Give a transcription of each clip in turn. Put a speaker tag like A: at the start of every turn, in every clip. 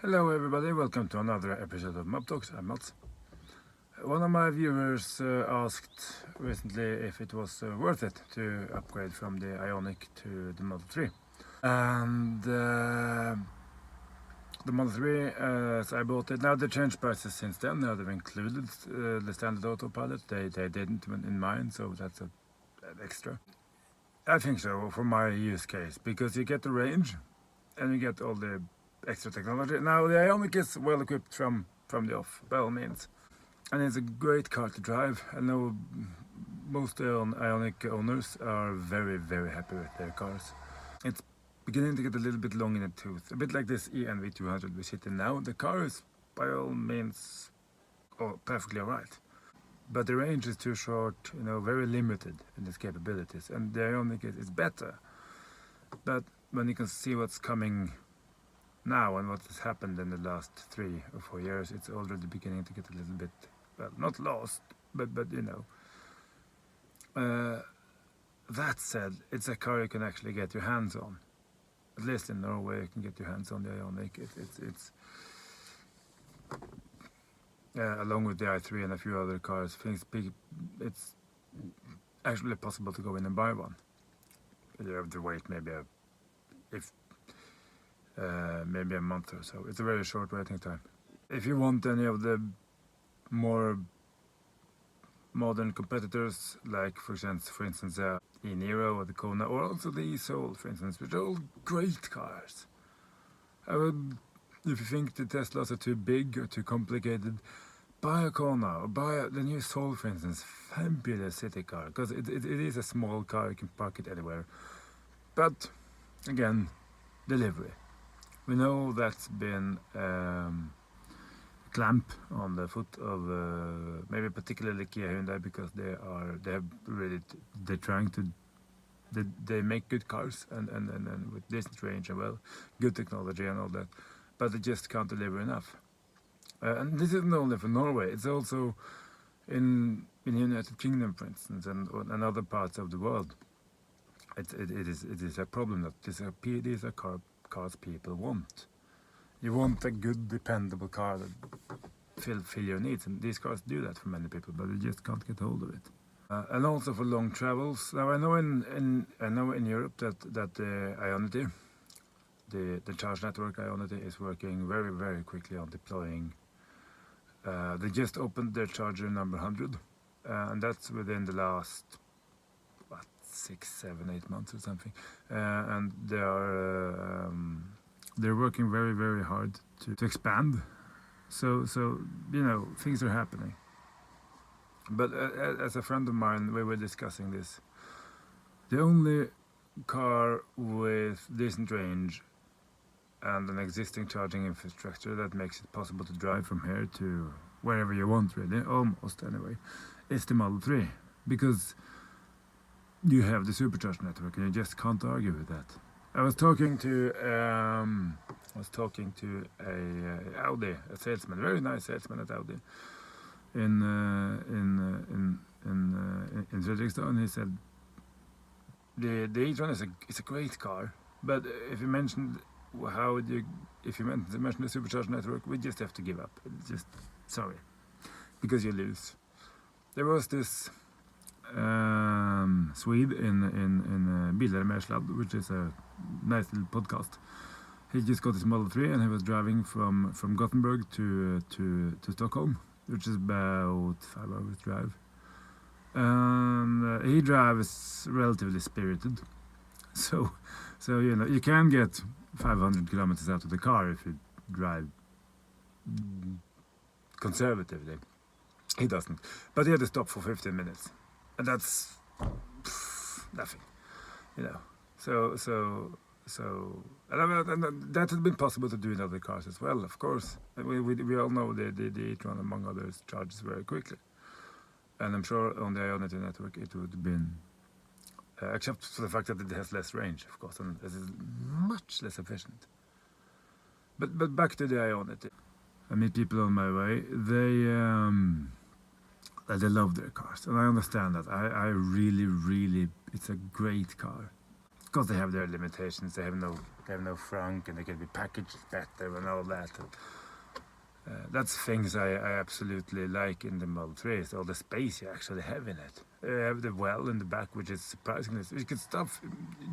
A: Hello everybody, welcome to another episode of Mob Talks. I'm Mats. One of my viewers asked recently if it was worth it to upgrade from the Ioniq to the Model 3. And the Model 3, as I bought it, now they changed prices since then. Now they've included the standard autopilot. They didn't in mine, so that's an extra. I think so for my use case, because you get the range and you get all the extra technology. Now the Ioniq is well equipped from the off, by all means, and it's a great car to drive. I know most Ioniq owners are very happy with their cars. It's beginning to get a little bit long in the tooth, a bit like this ENV200 we sit in now. The car is by all means perfectly alright, but the range is too short, very limited in its capabilities, and the Ioniq is better. But when you can see what's coming now and what has happened in the last 3 or 4 years, it's already beginning to get a little bit, well, not lost, but that said, it's a car you can actually get your hands on. At least in Norway, you can get your hands on the Ioniq. It's along with the i3 and a few other cars, it's actually possible to go in and buy one. You have to wait maybe maybe a month or so. It's a very short waiting time. If you want any of the more modern competitors, like for instance e-Niro or the Kona, or also the e-Soul, for instance, which are all great cars. If you think the Teslas are too big or too complicated, buy a Kona or buy the new Soul, for instance. Fabulous city car, because it is a small car, you can park it anywhere. But again, delivery. We know that's been a clamp on the foot of maybe particularly Kia Hyundai, because they make good cars and with decent range and good technology and all that, but they just can't deliver enough. And this isn't only for Norway; it's also in the United Kingdom, for instance, and other parts of the world. It is a problem that these are cars people want. You want a good, dependable car that fill your needs, and these cars do that for many people, but they just can't get hold of it. And also for long travels. Now I know in Europe that the Ionity, the charge network Ionity, is working very quickly on deploying. They just opened their charger number 100, and that's within the last 6, 7, 8 months or something, and they're working very hard to expand. So things are happening. But as a friend of mine, we were discussing this. The only car with decent range and an existing charging infrastructure that makes it possible to drive from here to wherever you want, really, almost anyway, is the Model 3, because you have the supercharged network, and you just can't argue with that. I was talking to a Audi, a salesman, a very nice salesman at Audi, in Fredrikstad, and he said the e-tron is a great car, but if you mention the supercharged network, we just have to give up. It's just sorry, because you lose. There was this Swede in Bilar, which is a nice little podcast. He just got his Model 3 and he was driving from Gothenburg to Stockholm, which is about 5 hours drive. And he drives relatively spirited, so you can get 500 kilometers out of the car if you drive conservatively. He doesn't, but he had to stop for 15 minutes. And that's nothing, So and that has been possible to do in other cars as well, of course. We all know the e-tron, among others, charges very quickly. And I'm sure on the Ionity network it would have been, except for the fact that it has less range, of course, and it is much less efficient. But back to the Ionity. I meet people on my way. They love their cars, and I understand that. I really, it's a great car. because they have their limitations. They have no frunk, and they can be packaged better and all that. That's things I absolutely like in the Model 3. Is all the space you actually have in it. You have the well in the back, which is surprisingly. You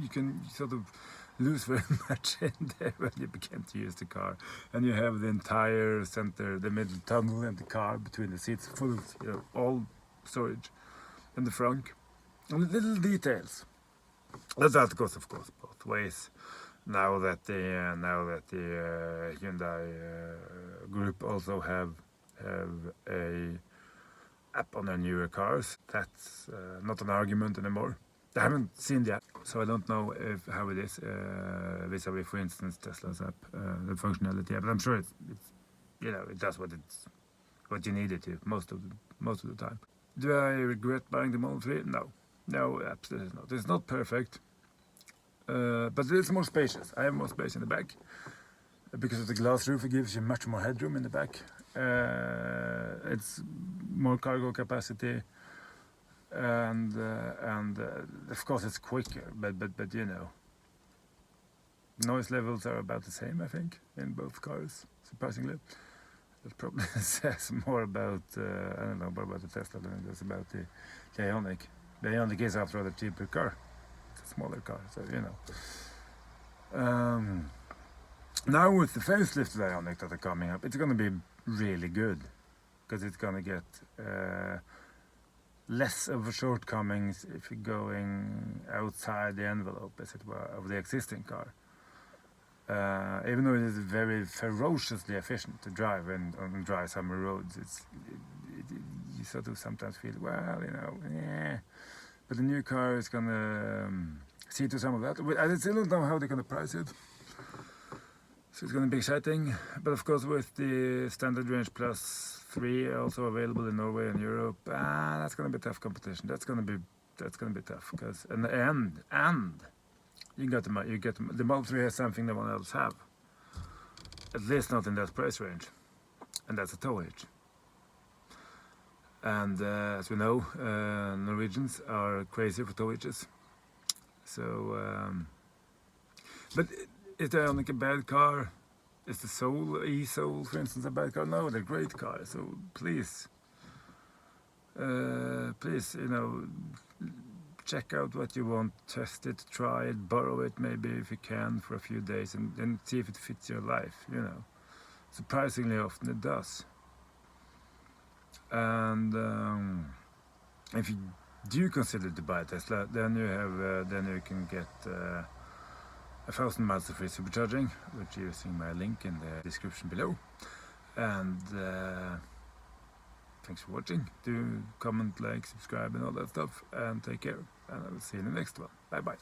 A: can sort of lose very much in there when you begin to use the car, and you have the entire center, the middle tunnel, and the car between the seats, full of all storage, and the frunk, and the little details. That goes, of course, both ways. Now that the Hyundai group also have a app on their newer cars, that's not an argument anymore. I haven't seen the app, so I don't know how it is vis-a-vis, for instance, Tesla's app, the functionality. But I'm sure it's it does what you need it to most of the time. Do I regret buying the Model 3? No, absolutely not. It's not perfect. But it's more spacious. I have more space in the back. Because of the glass roof, it gives you much more headroom in the back. It's more cargo capacity, and of course it's quicker. But noise levels are about the same, I think, in both cars. Surprisingly, that probably says more about I don't know more about the Tesla than it does about the Ioniq. The Ioniq is, after all, a cheaper car. It's a smaller car, so now with the facelifted Ioniq that are coming up, it's going to be really good, because it's going to get less of shortcomings if you're going outside the envelope, as it were, of the existing car. Even though it is very ferociously efficient to drive on dry summer roads, you sort of sometimes feel, but the new car is going to see to some of that. I still don't know how they're going to price it. So it's going to be exciting. But of course, with the standard range plus 3 also available in Norway and Europe, that's going to be tough competition. That's going to be tough, because and you get the Model 3 has something no one else have. At least not in that price range, and that's a towage. And as we know, Norwegians are crazy for towages. So, but is the Ioniq a bad car? Is the e-Soul, for instance, a bad car? No, they're great cars. So please, check out what you want, test it, try it, borrow it maybe if you can for a few days, and then see if it fits your life. Surprisingly often it does. And if you do consider to buy a Tesla, then you can get 1,000 miles of free supercharging, which you're using my link in the description below. And thanks for watching. Do comment, like, subscribe, and all that stuff. And take care. And I will see you in the next one. Bye bye.